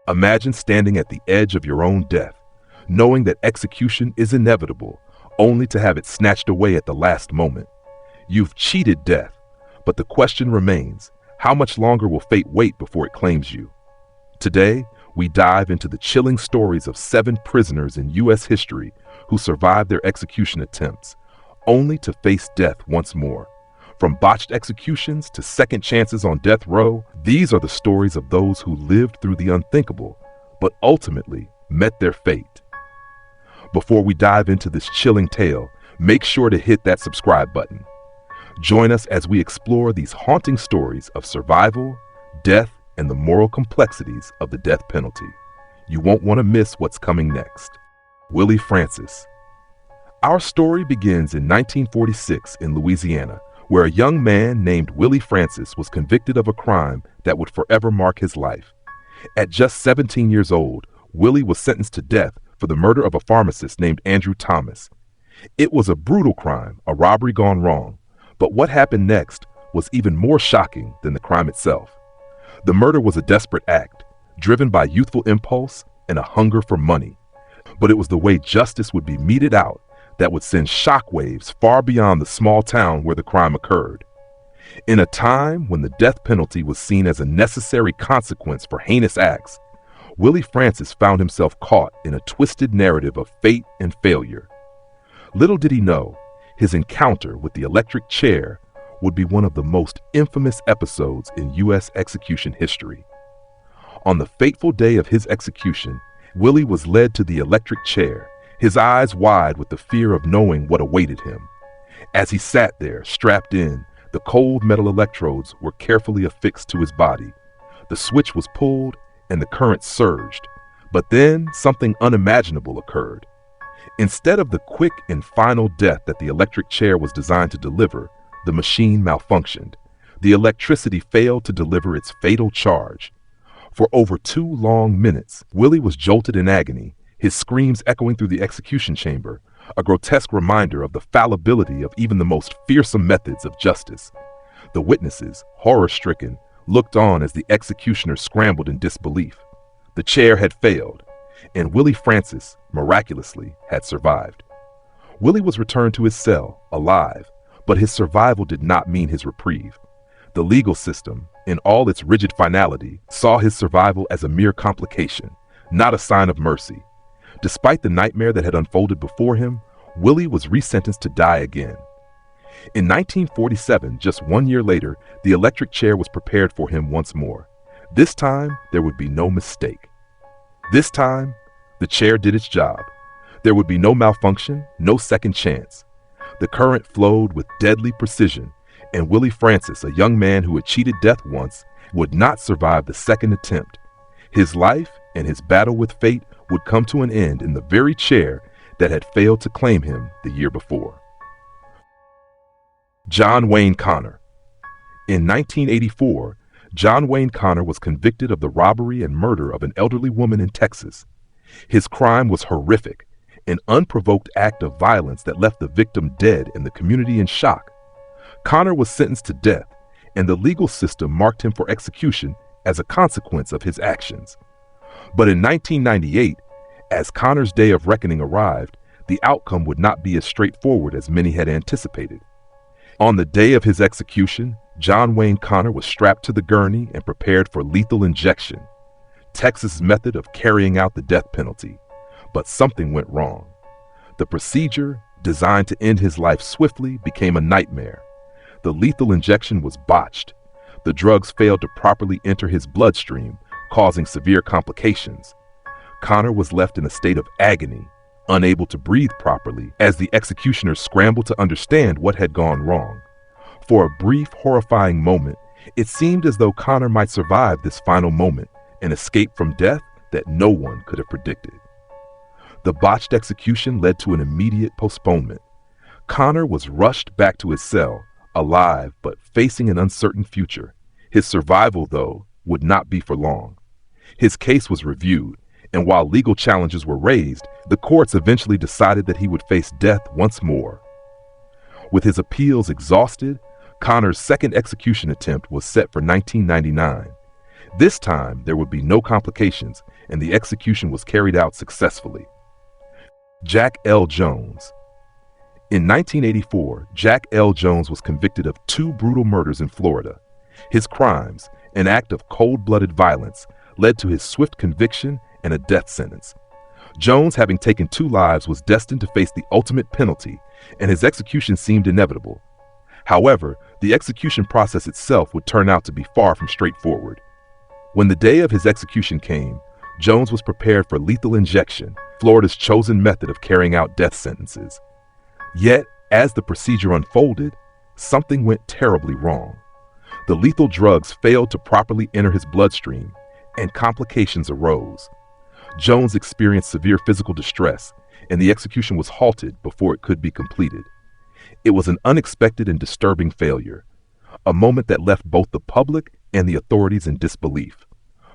Imagine standing at the edge of your own death, knowing that execution is inevitable, only to have it snatched away at the last moment. You've cheated death, but the question remains, how much longer will fate wait before it claims you? Today, we dive into the chilling stories of 7 prisoners in U.S. history who survived their execution attempts, only to face death once more. From botched executions to second chances on death row, these are the stories of those who lived through the unthinkable, but ultimately met their fate. Before we dive into this chilling tale, make sure to hit that subscribe button. Join us as we explore these haunting stories of survival, death, and the moral complexities of the death penalty. You won't want to miss what's coming next. Willie Francis. Our story begins in 1946 in Louisiana, where a young man named Willie Francis was convicted of a crime that would forever mark his life. At just 17 years old, Willie was sentenced to death for the murder of a pharmacist named Andrew Thomas. It was a brutal crime, a robbery gone wrong, but what happened next was even more shocking than the crime itself. The murder was a desperate act, driven by youthful impulse and a hunger for money. But it was the way justice would be meted out that would send shockwaves far beyond the small town where the crime occurred. In a time when the death penalty was seen as a necessary consequence for heinous acts, Willie Francis found himself caught in a twisted narrative of fate and failure. Little did he know, his encounter with the electric chair would be one of the most infamous episodes in U.S. execution history. On the fateful day of his execution, Willie was led to the electric chair, his eyes wide with the fear of knowing what awaited him. As he sat there, strapped in, the cold metal electrodes were carefully affixed to his body. The switch was pulled and the current surged. But then something unimaginable occurred. Instead of the quick and final death that the electric chair was designed to deliver, the machine malfunctioned. The electricity failed to deliver its fatal charge. For over 2 long minutes, Willie was jolted in agony, his screams echoing through the execution chamber, a grotesque reminder of the fallibility of even the most fearsome methods of justice. The witnesses, horror-stricken, looked on as the executioner scrambled in disbelief. The chair had failed, and Willie Francis, miraculously, had survived. Willie was returned to his cell, alive, but his survival did not mean his reprieve. The legal system, in all its rigid finality, saw his survival as a mere complication, not a sign of mercy. Despite the nightmare that had unfolded before him, Willie was resentenced to die again. In 1947, just 1 year later, the electric chair was prepared for him once more. This time, there would be no mistake. This time, the chair did its job. There would be no malfunction, no second chance. The current flowed with deadly precision, and Willie Francis, a young man who had cheated death once, would not survive the second attempt. His life and his battle with fate would come to an end in the very chair that had failed to claim him the year before. John Wayne Connor. In 1984, John Wayne Connor was convicted of the robbery and murder of an elderly woman in Texas. His crime was horrific, an unprovoked act of violence that left the victim dead and the community in shock. Connor was sentenced to death, and the legal system marked him for execution as a consequence of his actions. But in 1998, as Connor's day of reckoning arrived, the outcome would not be as straightforward as many had anticipated. On the day of his execution, John Wayne Connor was strapped to the gurney and prepared for lethal injection, Texas' method of carrying out the death penalty. But something went wrong. The procedure, designed to end his life swiftly, became a nightmare. The lethal injection was botched. The drugs failed to properly enter his bloodstream, causing severe complications. Connor was left in a state of agony, unable to breathe properly, as the executioners scrambled to understand what had gone wrong. For a brief, horrifying moment, it seemed as though Connor might survive this final moment, an escape from death that no one could have predicted. The botched execution led to an immediate postponement. Connor was rushed back to his cell, alive but facing an uncertain future. His survival, though, would not be for long. His case was reviewed, and while legal challenges were raised, the courts eventually decided that he would face death once more. With his appeals exhausted, Connor's second execution attempt was set for 1999. This time, there would be no complications, and the execution was carried out successfully. Jack L. Jones. In 1984, Jack L. Jones was convicted of 2 brutal murders in Florida. His crimes, an act of cold-blooded violence, led to his swift conviction and a death sentence. Jones, having taken 2 lives, was destined to face the ultimate penalty, and his execution seemed inevitable. However, the execution process itself would turn out to be far from straightforward. When the day of his execution came, Jones was prepared for lethal injection, Florida's chosen method of carrying out death sentences. Yet, as the procedure unfolded, something went terribly wrong. The lethal drugs failed to properly enter his bloodstream, and complications arose. Jones experienced severe physical distress, and the execution was halted before it could be completed. It was an unexpected and disturbing failure, a moment that left both the public and the authorities in disbelief.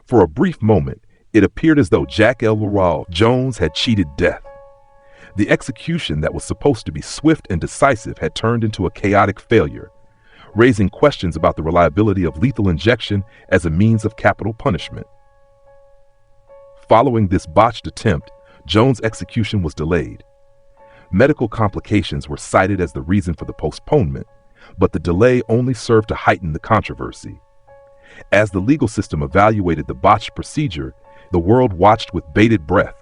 For a brief moment, it appeared as though Jack L. Jones had cheated death. The execution that was supposed to be swift and decisive had turned into a chaotic failure, raising questions about the reliability of lethal injection as a means of capital punishment. Following this botched attempt, Jones' execution was delayed. Medical complications were cited as the reason for the postponement, but the delay only served to heighten the controversy. As the legal system evaluated the botched procedure, the world watched with bated breath,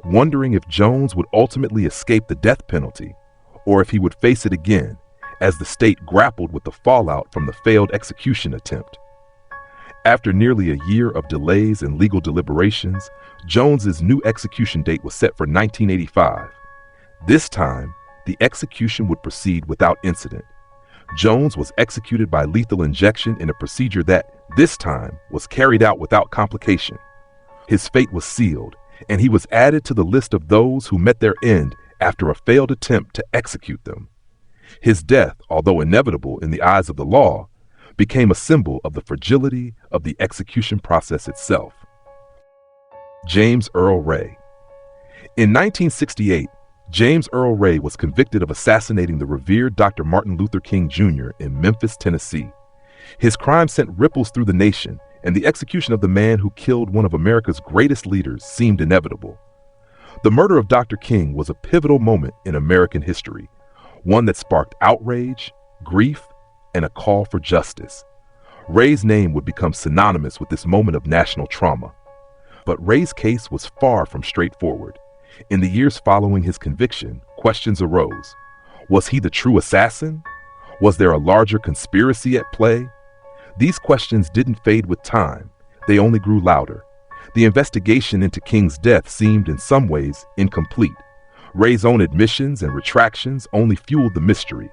wondering if Jones would ultimately escape the death penalty, or if he would face it again, as the state grappled with the fallout from the failed execution attempt. After nearly a year of delays and legal deliberations, Jones's new execution date was set for 1985. This time, the execution would proceed without incident. Jones was executed by lethal injection in a procedure that, this time, was carried out without complication. His fate was sealed, and he was added to the list of those who met their end after a failed attempt to execute them. His death, although inevitable in the eyes of the law, became a symbol of the fragility of the execution process itself. James Earl Ray. In 1968, James Earl Ray was convicted of assassinating the revered Dr. Martin Luther King Jr. in Memphis, Tennessee. His crime sent ripples through the nation, and the execution of the man who killed one of America's greatest leaders seemed inevitable. The murder of Dr. King was a pivotal moment in American history, one that sparked outrage, grief, and a call for justice. Ray's name would become synonymous with this moment of national trauma. But Ray's case was far from straightforward. In the years following his conviction, questions arose. Was he the true assassin? Was there a larger conspiracy at play? These questions didn't fade with time. They only grew louder. The investigation into King's death seemed in some ways incomplete. Ray's own admissions and retractions only fueled the mystery.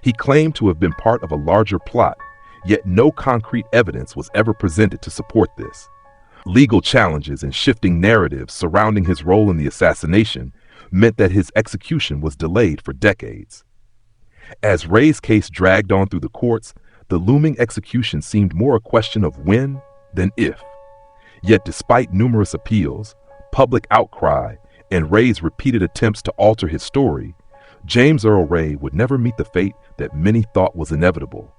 He claimed to have been part of a larger plot, yet no concrete evidence was ever presented to support this. Legal challenges and shifting narratives surrounding his role in the assassination meant that his execution was delayed for decades. As Ray's case dragged on through the courts, the looming execution seemed more a question of when than if. Yet despite numerous appeals, public outcry, and Ray's repeated attempts to alter his story, James Earl Ray would never meet the fate that many thought was inevitable.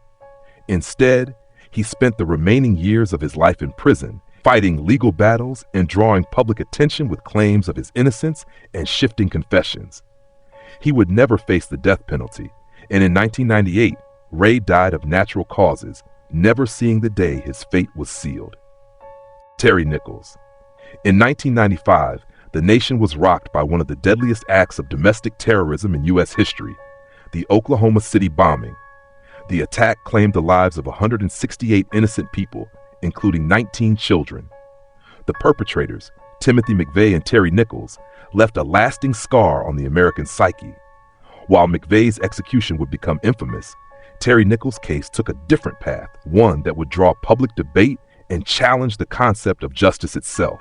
Instead, he spent the remaining years of his life in prison, fighting legal battles and drawing public attention with claims of his innocence and shifting confessions. He would never face the death penalty, and in 1998, Ray died of natural causes, never seeing the day his fate was sealed. Terry Nichols. In 1995, the nation was rocked by one of the deadliest acts of domestic terrorism in U.S. history, the Oklahoma City bombing. The attack claimed the lives of 168 innocent people, including 19 children. The perpetrators, Timothy McVeigh and Terry Nichols, left a lasting scar on the American psyche. While McVeigh's execution would become infamous, Terry Nichols' case took a different path, one that would draw public debate and challenge the concept of justice itself.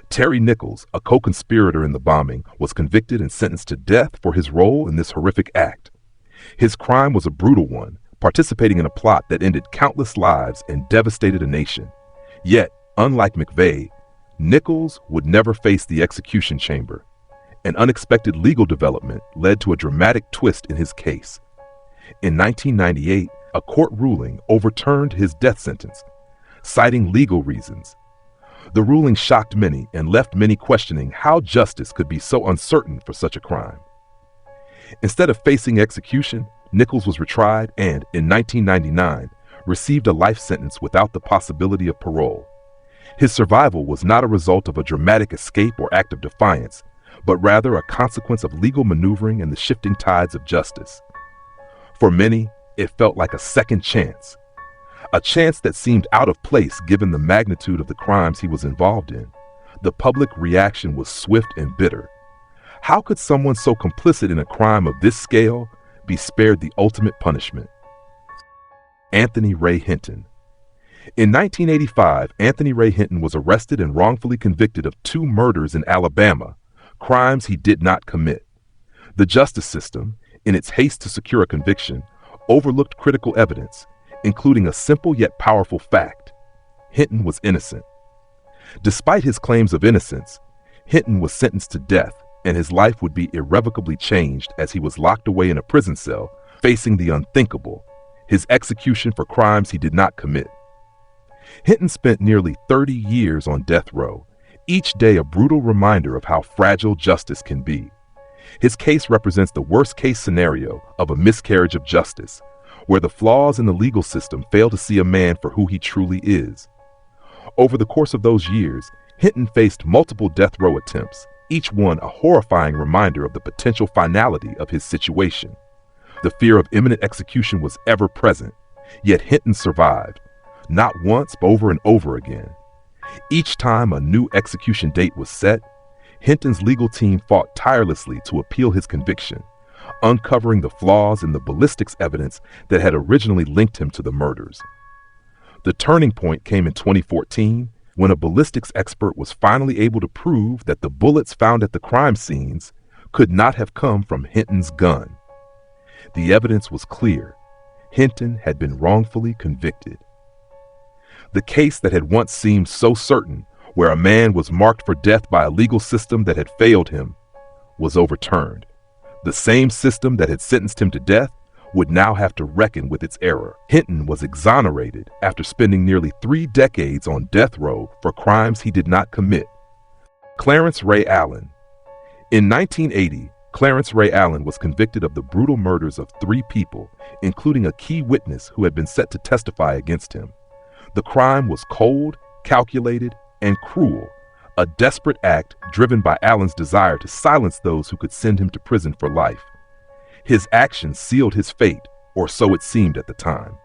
Terry Nichols, a co-conspirator in the bombing, was convicted and sentenced to death for his role in this horrific act. His crime was a brutal one, participating in a plot that ended countless lives and devastated a nation. Yet, unlike McVeigh, Nichols would never face the execution chamber. An unexpected legal development led to a dramatic twist in his case. In 1998, a court ruling overturned his death sentence, citing legal reasons. The ruling shocked many and left many questioning how justice could be so uncertain for such a crime. Instead of facing execution, Nichols was retried and, in 1999, received a life sentence without the possibility of parole. His survival was not a result of a dramatic escape or act of defiance, but rather a consequence of legal maneuvering and the shifting tides of justice. For many, it felt like a second chance, a chance that seemed out of place given the magnitude of the crimes he was involved in. The public reaction was swift and bitter. How could someone so complicit in a crime of this scale be spared the ultimate punishment? Anthony Ray Hinton. In 1985, Anthony Ray Hinton was arrested and wrongfully convicted of 2 murders in Alabama, crimes he did not commit. The justice system, in its haste to secure a conviction, overlooked critical evidence, including a simple yet powerful fact: Hinton was innocent. Despite his claims of innocence, Hinton was sentenced to death, and his life would be irrevocably changed as he was locked away in a prison cell, facing the unthinkable, his execution for crimes he did not commit. Hinton spent nearly 30 years on death row, each day a brutal reminder of how fragile justice can be. His case represents the worst-case scenario of a miscarriage of justice, where the flaws in the legal system fail to see a man for who he truly is. Over the course of those years, Hinton faced multiple death row attempts, each one a horrifying reminder of the potential finality of his situation. The fear of imminent execution was ever present, yet Hinton survived, not once but over and over again. Each time a new execution date was set, Hinton's legal team fought tirelessly to appeal his conviction, uncovering the flaws in the ballistics evidence that had originally linked him to the murders. The turning point came in 2014, when a ballistics expert was finally able to prove that the bullets found at the crime scenes could not have come from Hinton's gun. The evidence was clear. Hinton had been wrongfully convicted. The case that had once seemed so certain, where a man was marked for death by a legal system that had failed him, was overturned. The same system that had sentenced him to death would now have to reckon with its error. Hinton was exonerated after spending nearly 3 decades on death row for crimes he did not commit. Clarence Ray Allen. In 1980, Clarence Ray Allen was convicted of the brutal murders of 3 people, including a key witness who had been set to testify against him. The crime was cold, calculated, and cruel, a desperate act driven by Allen's desire to silence those who could send him to prison for life. His actions sealed his fate, or so it seemed at the time.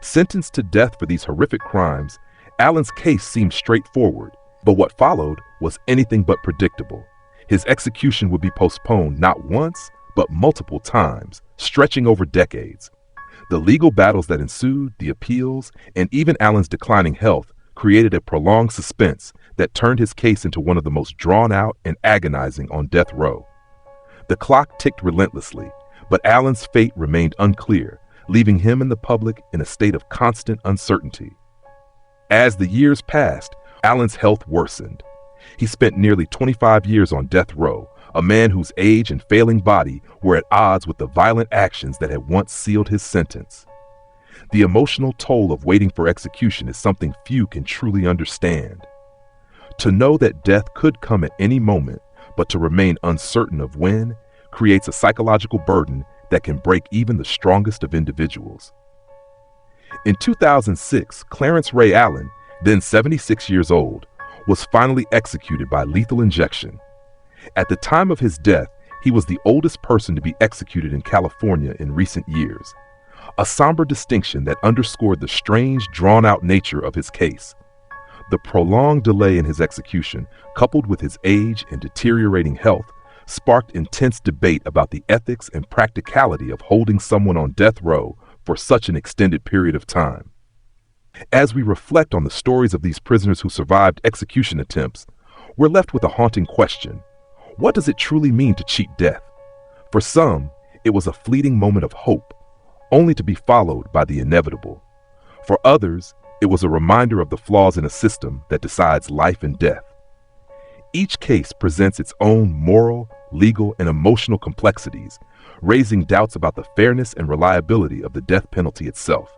Sentenced to death for these horrific crimes, Allen's case seemed straightforward, but what followed was anything but predictable. His execution would be postponed not once, but multiple times, stretching over decades. The legal battles that ensued, the appeals, and even Allen's declining health created a prolonged suspense that turned his case into one of the most drawn-out and agonizing on death row. The clock ticked relentlessly, but Allen's fate remained unclear, leaving him and the public in a state of constant uncertainty. As the years passed, Allen's health worsened. He spent nearly 25 years on death row, a man whose age and failing body were at odds with the violent actions that had once sealed his sentence. The emotional toll of waiting for execution is something few can truly understand. To know that death could come at any moment, but to remain uncertain of when, creates a psychological burden that can break even the strongest of individuals. In 2006, Clarence Ray Allen, then 76 years old, was finally executed by lethal injection. At the time of his death, he was the oldest person to be executed in California in recent years, a somber distinction that underscored the strange, drawn-out nature of his case. The prolonged delay in his execution, coupled with his age and deteriorating health, sparked intense debate about the ethics and practicality of holding someone on death row for such an extended period of time. As we reflect on the stories of these prisoners who survived execution attempts, we're left with a haunting question. What does it truly mean to cheat death? For some, it was a fleeting moment of hope, only to be followed by the inevitable. For others, it was a reminder of the flaws in a system that decides life and death. Each case presents its own moral, legal, and emotional complexities, raising doubts about the fairness and reliability of the death penalty itself.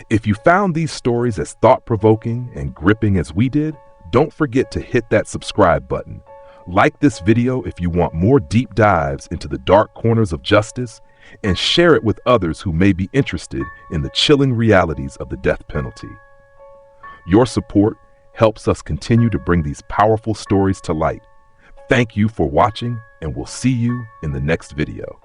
If you found these stories as thought-provoking and gripping as we did, don't forget to hit that subscribe button. Like this video if you want more deep dives into the dark corners of justice, and share it with others who may be interested in the chilling realities of the death penalty. Your support helps us continue to bring these powerful stories to light. Thank you for watching, and we'll see you in the next video.